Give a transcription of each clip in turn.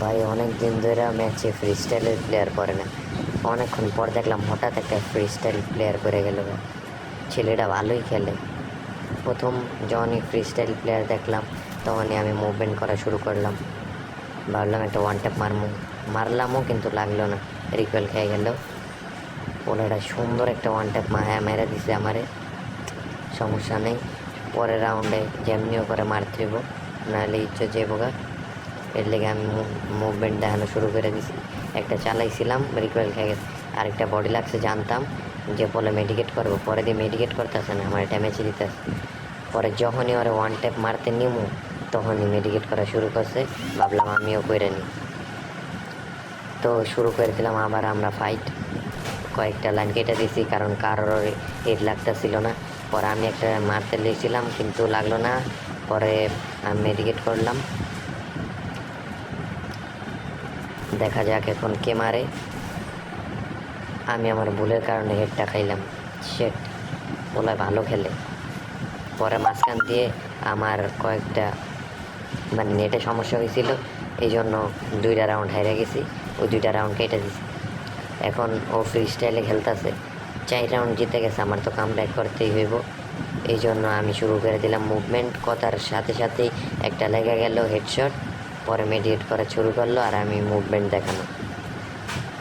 ভাই অনেক দিন ধরে ম্যাচে ফ্রি স্টাইলের প্লেয়ার করে না। অনেকক্ষণ পর দেখলাম হঠাৎ একটা ফ্রি স্টাইল প্লেয়ার করে গেল। ছেলেটা ভালোই খেলে। প্রথম যখনই ফ্রি স্টাইল প্লেয়ার দেখলাম তখনই আমি মুভমেন্ট করা শুরু করলাম। ভাবলাম একটা ওয়ান ট্যাপ মারলামও কিন্তু লাগলো না, রিকোয়েল খেয়ে গেল। ওনারা সুন্দর একটা ওয়ান ট্যাপ মেরে দিছে আমারে। সমস্যা নেই, পরের রাউন্ডে যেমনিও করে মারতে হইব, নাহলে ইচ্ছে যাবো গা। এর লেগে আমি মুভমেন্ট দেখানো শুরু করে দিছি। একটা চালাইছিলাম, রিকোয়েল খেয়ে গেছে। আরেকটা বডি লাগছে, জানতাম যে বলে মেডিকেট করবো, পরে দিয়ে মেডিকেট করতেছে না, আমার ড্যামেজ দিতেছে। পরে যখনই ওরা ওয়ান ট্যাপ মারতে নিমু তখনই মেডিকেট করা শুরু করছে। ভাবলাম আমিও করে নিই, তো শুরু করে দিলাম আবার আমরা ফাইট। কয়েকটা লাইন কেটে দিছি কারণ কারোর হিট লাগতেছিল না। পরে আমি একটা মারতে লেগেছিলাম কিন্তু লাগলো না, পরে আমি মেডিকেট করলাম। দেখা যাক এখন কে মারে। আমি আমার ভুলের কারণে হেডটা খাইলাম। শেট, ওলা ভালো খেলে। পরে মাঝখান দিয়ে আমার কয়েকটা নেটে সমস্যা হয়েছিল, এই জন্য 2টা রাউন্ড হেরে গেছি। ওই 2টা রাউন্ড কেটে দিছি। এখন ও ফ্রি স্টাইলে খেলতেছে, 4 রাউন্ড জিতে গেছে, আমার তো কাম ব্যাক করতেই হইব। এই জন্য আমি শুরু করে দিলাম মুভমেন্ট। কথার সাথে সাথেই একটা লেগে গেল হেডশট। পরে মেডিকেট করা শুরু করলো আর আমি মুভমেন্ট দেখানো।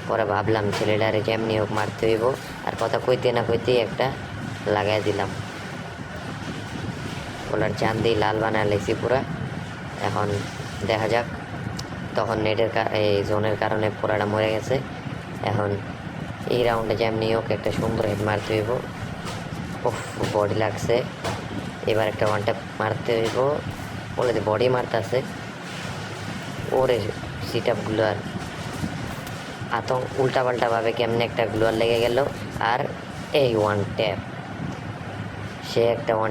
পরে ভাবলাম ছেলেটারে যেমনি হোক মারতে হইব, আর কথা কইতে না কইতেই একটা লাগাই দিলাম। ওনার চান দিয়ে লাল বানায় লেছি পুরা। এখন দেখা যাক। তখন নেটের এই জোনের কারণে পুরাটা মরে গেছে। এখন এই রাউন্ডে যেমনি হোক একটা সুন্দর হেড মারতে হইব। ওফ, বডি লাগছে। এবার একটা ওয়ান ট্যাপ মারতে হইব। বলে যে বডি মারতেছে ওরে, সিট আপ গ্লোয়ার উল্টাপাল্টাভাবে কেমনে একটা গ্লোয়ার লেগে গেল। আর এই ওয়ান ট্যাপ, সে একটা ওয়ান